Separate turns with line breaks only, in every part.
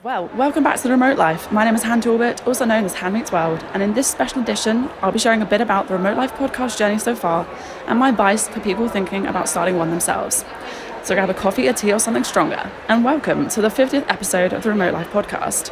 Well, welcome back to The Remote Life. My name is Han Talbot, also known as Han Meets World, and in this special edition, I'll be sharing a bit about the Remote Life podcast journey so far and my advice for people thinking about starting one themselves. So grab a coffee, a tea, or something stronger, and welcome to the 50th episode of the Remote Life podcast.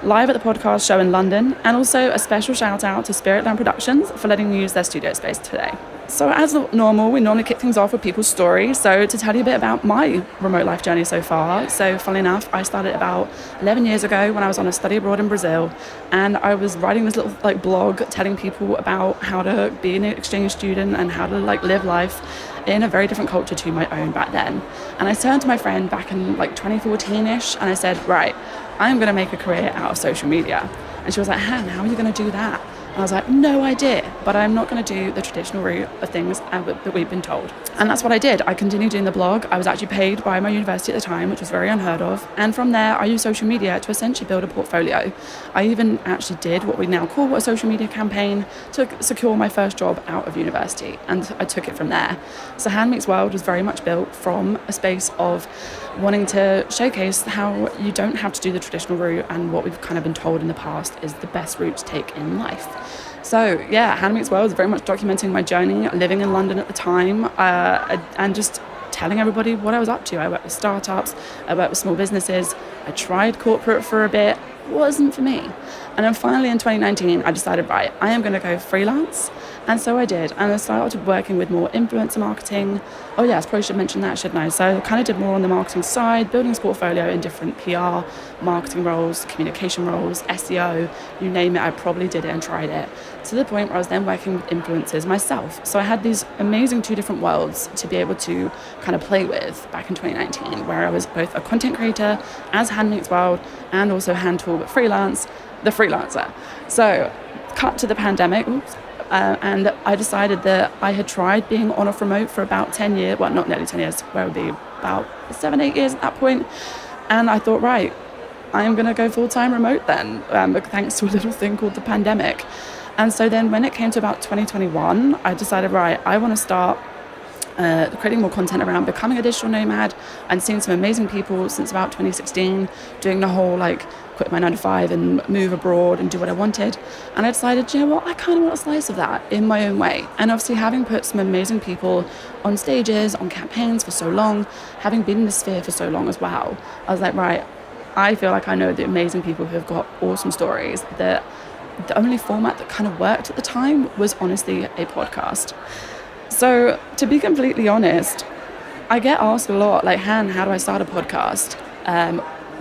Live at the podcast show in London, and also a special shout out to Spiritland Productions for letting me use their studio space today. So as normal, we normally kick things off with people's stories. So to tell you a bit about my remote life journey so far. So funnily enough, I started about 11 years ago when I was on a study abroad in Brazil. And I was writing this little blog telling people about how to be an exchange student and how to live life in a very different culture to my own back then. And I turned to my friend back in 2014-ish and I said, right, I'm going to make a career out of social media. And she was like, Han, how are you going to do that? And I was like, no idea, but I'm not going to do the traditional route of things that we've been told. And that's what I did. I continued doing the blog. I was actually paid by my university at the time, which was very unheard of. And from there, I used social media to essentially build a portfolio. I even actually did what we now call a social media campaign to secure my first job out of university. And I took it from there. So Han Meets World was very much built from a space of wanting to showcase how you don't have to do the traditional route and what we've kind of been told in the past is the best route to take in life. So yeah, Han Meets World is very much documenting my journey, living in London at the time, and just telling everybody what I was up to. I worked with startups, I worked with small businesses, I tried corporate for a bit, wasn't for me. And then finally in 2019, I decided, right, I am going to go freelance. And so I did. And I started working with more influencer marketing. Oh yes, probably should mention that, shouldn't I? So I kind of did more on the marketing side, building this portfolio in different PR, marketing roles, communication roles, SEO, you name it, I probably did it and tried it. To the point where I was then working with influencers myself. So I had these amazing two different worlds to be able to kind of play with back in 2019, where I was both a content creator as Han Meets World and also Han Talbot freelance, the freelancer. So cut to the pandemic, and I decided that I had tried being on off remote for about 10 years, well, not nearly 10 years, where it would be about 7-8 years at that point. And I thought, right, I am going to go full-time remote then, thanks to a little thing called the pandemic. And so then when it came to about 2021, I decided, right, I want to start creating more content around becoming a digital nomad and seeing some amazing people since about 2016 doing the whole quit my 9 to 5 and move abroad and do what I wanted. And I decided, you know what, I kind of want a slice of that in my own way. And obviously having put some amazing people on stages, on campaigns for so long, having been in the sphere for so long as well, I was like, right, I feel like I know the amazing people who have got awesome stories. That the only format that kind of worked at the time was honestly a podcast. So to be completely honest, I get asked a lot, Han, how do I start a podcast?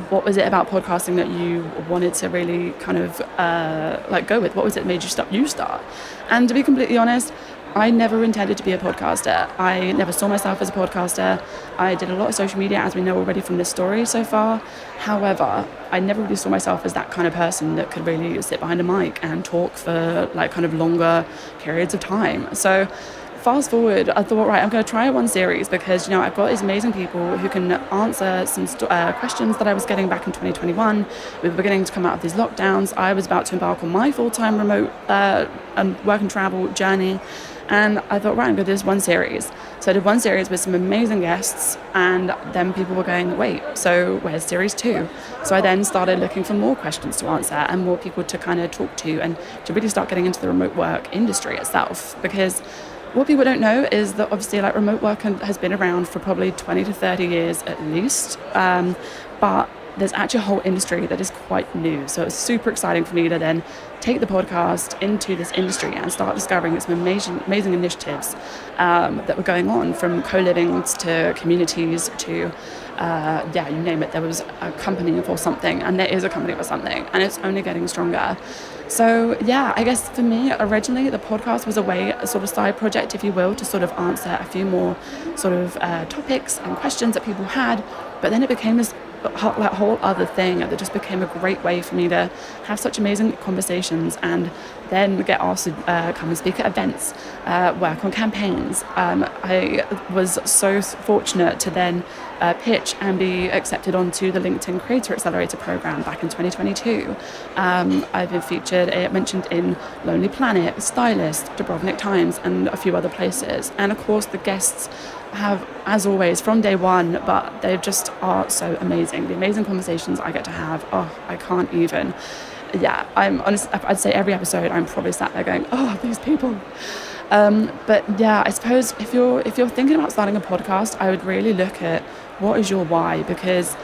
What was it about podcasting that you wanted to really kind of go with? What was it that made you start? And to be completely honest, I never intended to be a podcaster. I never saw myself as a podcaster. I did a lot of social media, as we know already from this story so far. However, I never really saw myself as that kind of person that could really sit behind a mic and talk for kind of longer periods of time. So fast forward, I thought, right, I'm going to try one series because, I've got these amazing people who can answer some questions that I was getting back in 2021. We were beginning to come out of these lockdowns. I was about to embark on my full-time remote and work and travel journey. And I thought, right, I'm going to do this one series. So I did one series with some amazing guests, and then people were going, wait, so where's series 2? So I then started looking for more questions to answer and more people to kind of talk to and to really start getting into the remote work industry itself. Because what people don't know is that obviously remote work has been around for probably 20 to 30 years at least, but there's actually a whole industry that is quite new. So it's super exciting for me to then take the podcast into this industry and start discovering some amazing initiatives that were going on, from co-livings to communities to you name it. There was a company for something, and there is a company for something, and it's only getting stronger. So yeah, I guess for me originally the podcast was a sort of side project, if you will, to sort of answer a few more sort of topics and questions that people had. But then it became this whole other thing that just became a great way for me to have such amazing conversations and then get asked to come and speak at events, work on campaigns. I was so fortunate to then pitch and be accepted onto the LinkedIn Creator Accelerator program back in 2022. I've been mentioned in Lonely Planet, Stylist, Dubrovnik Times, and a few other places. And of course, the guests have, as always, from day one, but they just are so amazing. The amazing conversations I get to have, I can't even. Yeah, I'm honest. I'd say every episode I'm probably sat there going, oh, these people. But yeah, I suppose if you're thinking about starting a podcast, I would really look at what is your why, because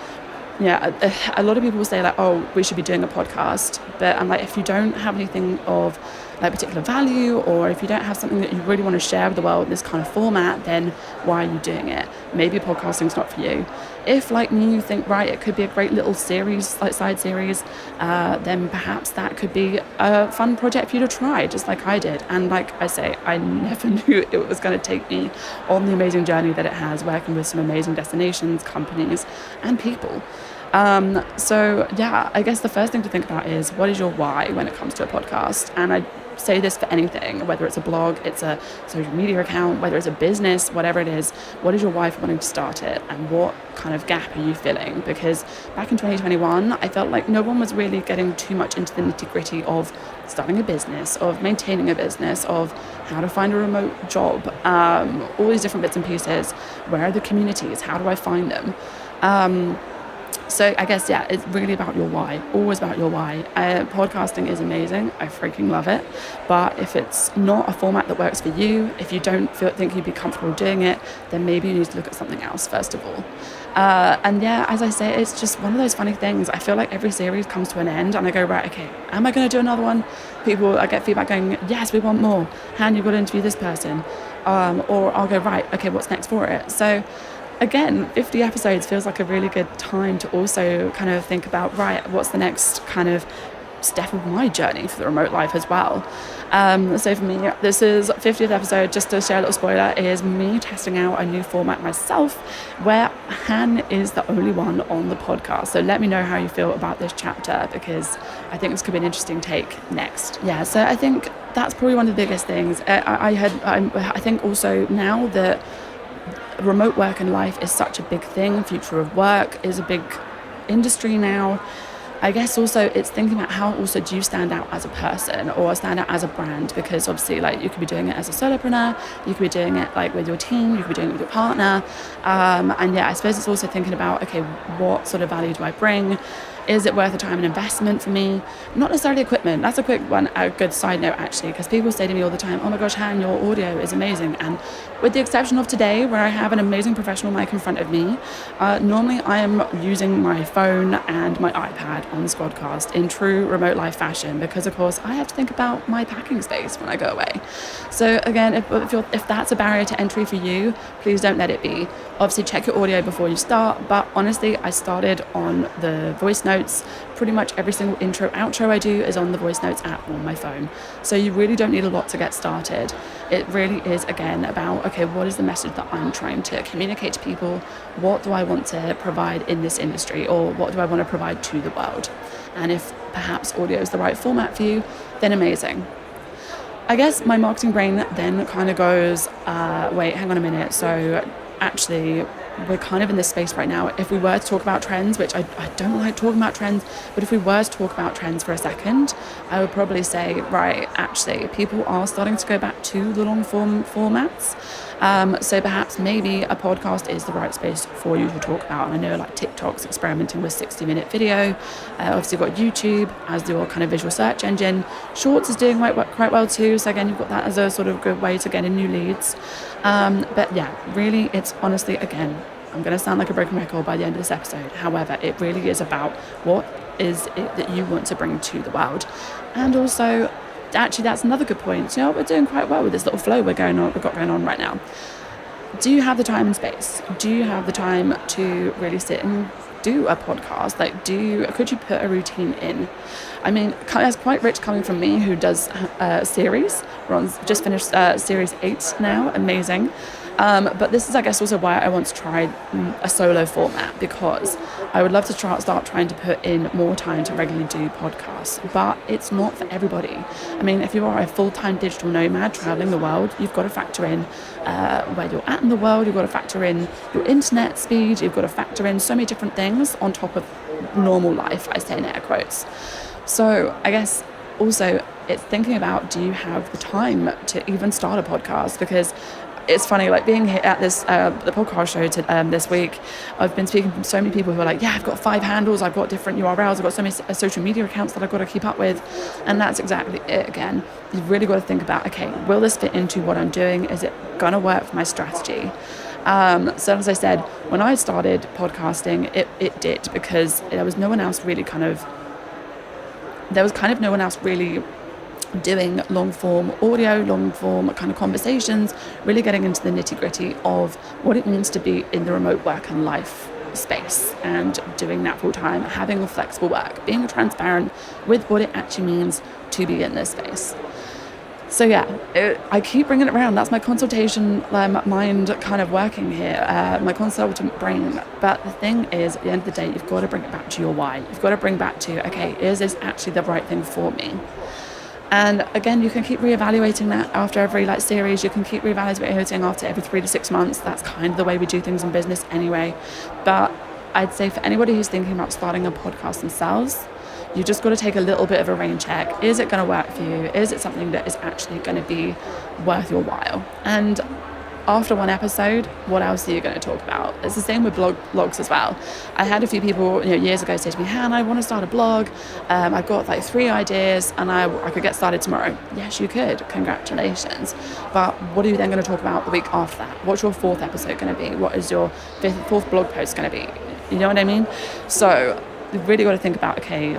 yeah, a lot of people will say like, oh, we should be doing a podcast, but I'm like, if you don't have anything of like particular value, or if you don't have something that you really want to share with the world in this kind of format, then why are you doing it? Maybe podcasting's not for you. If, like me, you think, right, it could be a great little series, like side series, then perhaps that could be a fun project for you to try, just like I did. And like I say, I never knew it was going to take me on the amazing journey that it has, working with some amazing destinations, companies, and people. So yeah, I guess the first thing to think about is, what is your why when it comes to a podcast? And I say this for anything, whether it's a blog, it's a social media account, whether it's a business, whatever it is, what is your why for wanting to start it, and what kind of gap are you filling? Because back in 2021, I felt like no one was really getting too much into the nitty-gritty of starting a business, of maintaining a business, of how to find a remote job, all these different bits and pieces. Where are the communities? How do I find them? So I guess, yeah, it's really about your why, always about your why. Podcasting is amazing. I freaking love it. But if it's not a format that works for you, if you don't think you'd be comfortable doing it, then maybe you need to look at something else, first of all. And yeah, as I say, it's just one of those funny things. I feel like every series comes to an end and I go, right, okay, am I going to do another one? I get feedback going, yes, we want more. Han, you've got to interview this person. Or I'll go, right, okay, what's next for it? So again, 50 episodes feels like a really good time to also kind of think about, right, what's the next kind of step of my journey for the remote life as well. So for me, this is 50th episode. Just to share a little spoiler, is me testing out a new format myself, where Han is the only one on the podcast. So let me know how you feel about this chapter, because I think this could be an interesting take next. Yeah, so I think that's probably one of the biggest things. I think also now that remote work and life is such a big thing, future of work is a big industry now. I guess also it's thinking about how also do you stand out as a person or stand out as a brand, because obviously like you could be doing it as a solopreneur, you could be doing it like with your team, you could be doing it with your partner. And yeah, I suppose it's also thinking about, okay, what sort of value do I bring? Is it worth the time and investment for me? Not necessarily equipment. That's a quick one, a good side note actually, because people say to me all the time, oh my gosh, Han, your audio is amazing. And with the exception of today, where I have an amazing professional mic in front of me, normally I am using my phone and my iPad on the Squadcast in true remote life fashion, because of course I have to think about my packing space when I go away. So again, if that's a barrier to entry for you, please don't let it be. Obviously check your audio before you start, but honestly, I started on the voice notes. Pretty much every single intro, outro I do is on the voice notes app on my phone. So you really don't need a lot to get started. It really is, again, about, okay, what is the message that I'm trying to communicate to people? What do I want to provide in this industry, or what do I want to provide to the world? And if perhaps audio is the right format for you, then amazing. I guess my marketing brain then kind of goes, wait, hang on a minute. So actually, we're kind of in this space right now. If we were to talk about trends, which I don't like talking about trends, but if we were to talk about trends for a second, I would probably say, right, actually, people are starting to go back to the long form formats. So perhaps maybe a podcast is the right space for you to talk about. And I know like TikTok's experimenting with 60-minute video. Obviously you've got YouTube as your kind of visual search engine. Shorts is doing quite well too. So again, you've got that as a sort of good way to get in new leads. But yeah, really, it's honestly, again, I'm going to sound like a broken record by the end of this episode. However, it really is about what is it that you want to bring to the world. And also, actually, that's another good point. You know, we're doing quite well with this little flow we've got going on right now. Do you have the time and space? Do you have the time to really sit and do a podcast? Like, could you put a routine in? I mean, that's quite rich coming from me, who does a series. Just finished series 8 now. Amazing. But this is, I guess, also why I want to try a solo format, because I would love to start trying to put in more time to regularly do podcasts, but it's not for everybody. I mean, if you are a full-time digital nomad traveling the world, you've got to factor in where you're at in the world, you've got to factor in your internet speed, you've got to factor in so many different things on top of normal life, I say in air quotes. So I guess also it's thinking about, do you have the time to even start a podcast? Because it's funny, like being here at this the podcast show this week. I've been speaking to so many people who are like, yeah, I've got 5 handles, I've got different URLs, I've got so many social media accounts that I've got to keep up with. And that's exactly it. Again, you've really got to think about, okay, will this fit into what I'm doing? Is it gonna work for my strategy? So as I said, when I started podcasting, it did, because there was no one else really no one else really doing long form audio, long form kind of conversations, really getting into the nitty gritty of what it means to be in the remote work and life space and doing that full time, having a flexible work, being transparent with what it actually means to be in this space. So yeah, I keep bringing it around. That's my consultation mind kind of working here, my consultant brain. But the thing is, at the end of the day, you've got to bring it back to your why. You've got to bring back to, okay, is this actually the right thing for me? And again, you can keep reevaluating that after every series. You can keep reevaluating after every 3 to 6 months. That's kind of the way we do things in business anyway. But I'd say for anybody who's thinking about starting a podcast themselves, you just got to take a little bit of a rain check. Is it going to work for you? Is it something that is actually going to be worth your while? And after one episode, what else are you going to talk about? It's the same with blogs as well. I had a few people years ago say to me, Han, I want to start a blog. I've got 3 ideas and I could get started tomorrow. Yes, you could. Congratulations. But what are you then going to talk about the week after that? What's your 4th episode going to be? What is your 4th blog post going to be? You know what I mean? So you've really got to think about, okay,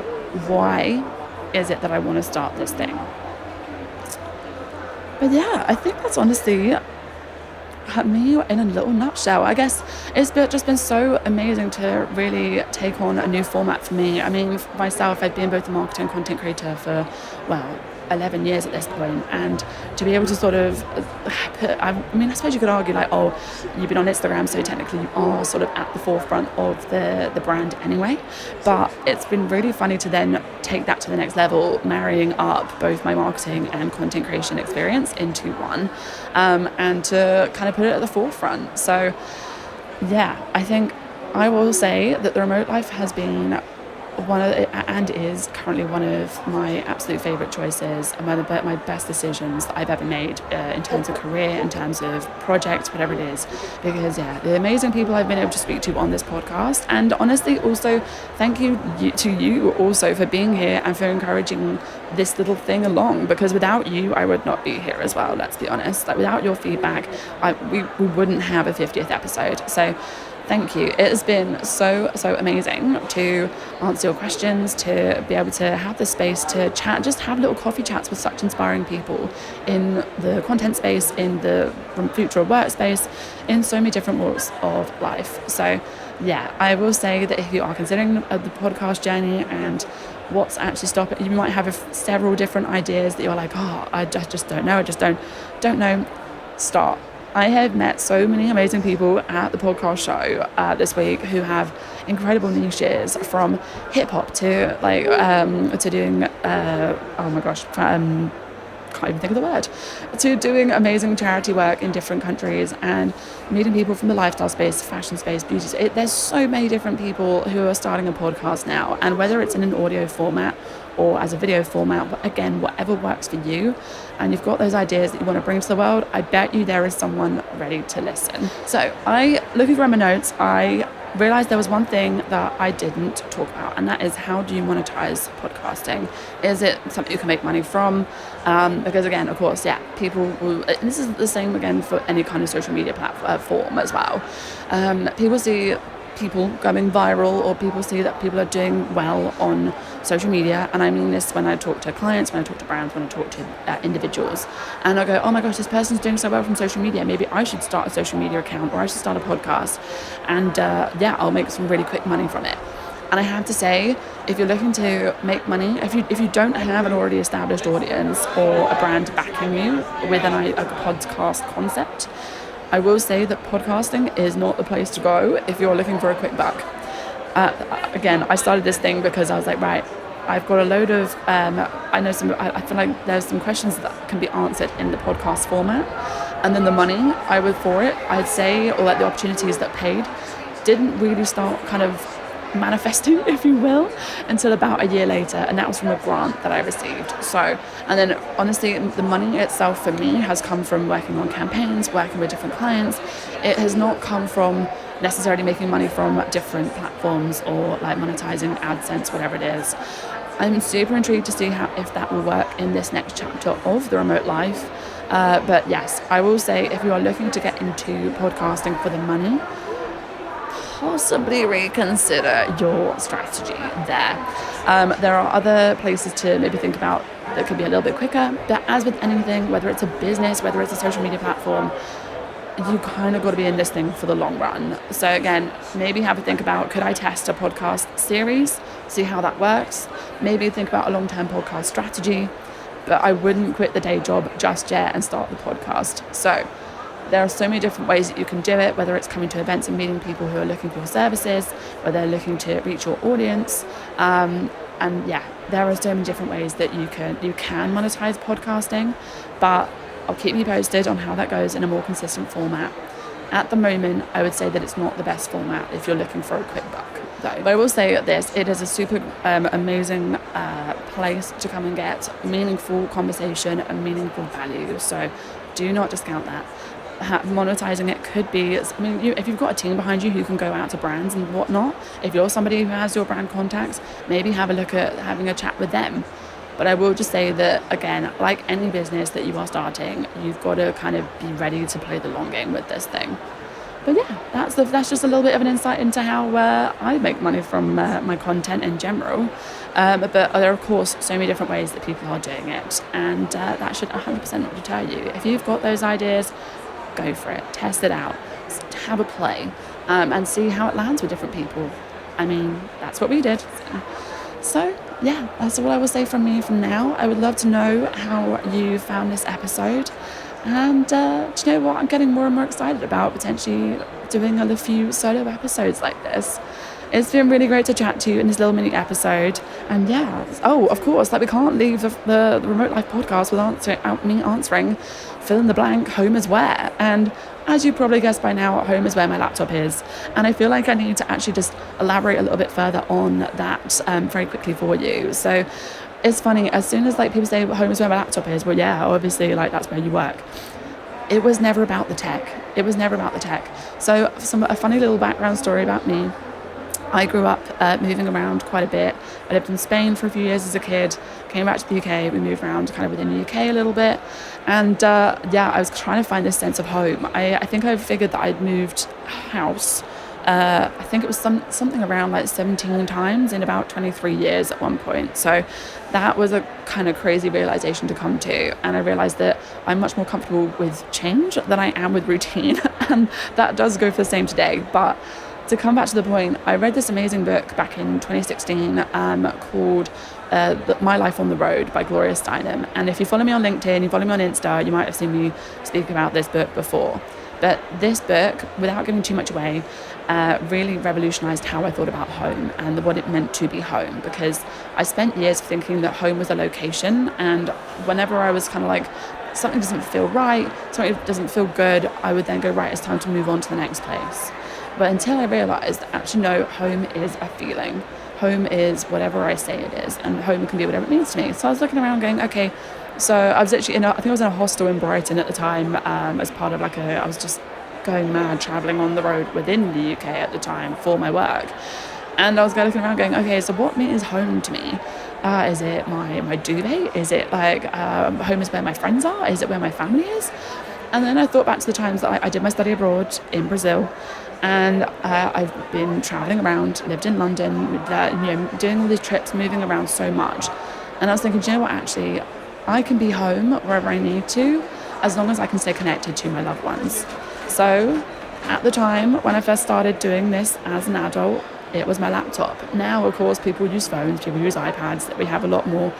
why is it that I want to start this thing? But yeah, I think that's honestly me in a little nutshell. I guess it's just been so amazing to really take on a new format for me. I mean, for myself, I've been both a marketer and content creator for 11 years at this point, and to be able to sort of I suppose you could argue you've been on Instagram, so technically you are sort of at the forefront of the brand anyway, but it's been really funny to then take that to the next level, marrying up both my marketing and content creation experience into one, and to kind of put it at the forefront. So yeah, I think I will say that the remote life has been and is currently one of my absolute favourite choices and one of my best decisions that I've ever made, in terms of career, in terms of projects, whatever it is. Because the amazing people I've been able to speak to on this podcast, and honestly also thank you to you also for being here and for encouraging this little thing along, because without you I would not be here as well, let's be honest. Without your feedback, we wouldn't have a 50th episode. So thank you. It has been so amazing to answer your questions, to be able to have the space to chat, just have little coffee chats with such inspiring people in the content space, in the future of workspace, in so many different walks of life. So yeah, I will say that if you are considering the podcast journey and what's actually stopping, you might have several different ideas that you're like, I just don't know, don't know. Start. I have met so many amazing people at the podcast show this week who have incredible niches, from hip hop to to doing can't even think of the word, to doing amazing charity work in different countries, and meeting people from the lifestyle space, fashion space, beauty space. There's so many different people who are starting a podcast now, and whether it's in an audio format or as a video format, but again, whatever works for you, and you've got those ideas that you want to bring to the world, I bet you there is someone ready to listen. So looking through my notes, I realized there was one thing that I didn't talk about, and that is, how do you monetize podcasting? Is it something you can make money from? Because again, of course, people will, and this is the same again for any kind of social media platform as well. People see people going viral, or people see that people are doing well on social media, and I mean this when I talk to clients, when I talk to brands, when I talk to individuals, and I go, oh my gosh, this person's doing so well from social media, maybe I should start a social media account, or I should start a podcast, and I'll make some really quick money from it. And I have to say, if you're looking to make money, if you don't have an already established audience or a brand backing you with a podcast concept, I will say that podcasting is not the place to go if you're looking for a quick buck. Again, I started this thing because I was like, right, I've got a load of, I feel like there's some questions that can be answered in the podcast format. And then the money for it, I'd say, or the opportunities that paid, didn't really start kind of manifesting, if you will, until about a year later, and that was from a grant that I received. So, and then honestly, the money itself for me has come from working on campaigns, working with different clients. It has not come from necessarily making money from different platforms or like monetizing AdSense, whatever it is. I'm super intrigued to see if that will work in this next chapter of the remote life. But yes, I will say if you are looking to get into podcasting for the money, possibly reconsider your strategy there. There are other places to maybe think about that could be a little bit quicker, but as with anything, whether it's a business, whether it's a social media platform, you kind of got to be in this thing for the long run. So again, maybe have a think about, could I test a podcast series, see how that works? Maybe think about a long-term podcast strategy, but I wouldn't quit the day job just yet and start the podcast. So there are so many different ways that you can do it, whether it's coming to events and meeting people who are looking for your services, whether they're looking to reach your audience. And yeah, there are so many different ways that you can monetize podcasting, but I'll keep you posted on how that goes in a more consistent format. At the moment, I would say that it's not the best format if you're looking for a quick buck, though. But I will say this, it is a super amazing place to come and get meaningful conversation and meaningful value. So do not discount that. Monetizing it could be, if you've got a team behind you who can go out to brands and whatnot, if you're somebody who has your brand contacts, maybe have a look at having a chat with them. But I will just say that, again, like any business that you are starting, you've got to kind of be ready to play the long game with this thing. But yeah, that's just a little bit of an insight into how I make money from my content in general. But there are, of course, so many different ways that people are doing it. And that should 100% not deter you. If you've got those ideas, go for it. Test it out. Have a play. And see how it lands with different people. I mean, that's what we did. So yeah, that's all I will say from me for now. I would love to know how you found this episode. And do you know what? I'm getting more and more excited about potentially doing a few solo episodes like this. It's been really great to chat to you in this little mini episode. And yeah, of course, we can't leave the Remote Life podcast without me answering fill in the blank, home is where. And as you probably guessed by now, home is where my laptop is. And I feel like I need to actually just elaborate a little bit further on that very quickly for you. So it's funny, as soon as people say home is where my laptop is, well, yeah, obviously that's where you work. It was never about the tech. So a funny little background story about me. I grew up moving around quite a bit. I lived in Spain for a few years as a kid, came back to the UK, we moved around kind of within the UK a little bit. And I was trying to find this sense of home. I think I figured that I'd moved house. I think it was something around 17 times in about 23 years at one point. So that was a kind of crazy realization to come to. And I realized that I'm much more comfortable with change than I am with routine. And that does go for the same today. But to come back to the point, I read this amazing book back in 2016 called My Life on the Road by Gloria Steinem. And if you follow me on LinkedIn, you follow me on Insta, you might have seen me speak about this book before. But this book, without giving too much away, really revolutionized how I thought about home and what it meant to be home. Because I spent years thinking that home was a location, and whenever I was kind of something doesn't feel right, something doesn't feel good, I would then go, right, it's time to move on to the next place. But until I realised that actually no, home is a feeling. Home is whatever I say it is, and home can be whatever it means to me. So I was looking around going, okay, so I was actually I think I was in a hostel in Brighton at the time as part of I was just going mad travelling on the road within the UK at the time for my work. And I was looking around going, okay, so what means home to me? Is it my duvet? Is it home is where my friends are? Is it where my family is? And then I thought back to the times that I did my study abroad in Brazil. And I've been traveling around, lived in London, doing all these trips, moving around so much. And I was thinking, do you know what, actually, I can be home wherever I need to, as long as I can stay connected to my loved ones. So at the time, when I first started doing this as an adult, it was my laptop. Now, of course, people use phones, people use iPads, that we have a lot more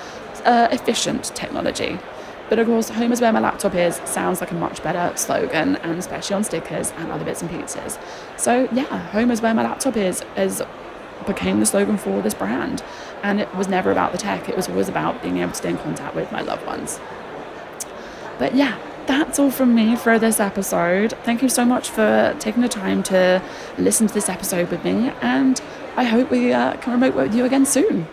efficient technology. But of course, home is where my laptop is sounds like a much better slogan, and especially on stickers and other bits and pieces. So yeah, home is where my laptop is became the slogan for this brand. And it was never about the tech. It was always about being able to stay in contact with my loved ones. But yeah, that's all from me for this episode. Thank you so much for taking the time to listen to this episode with me. And I hope we can remote work with you again soon.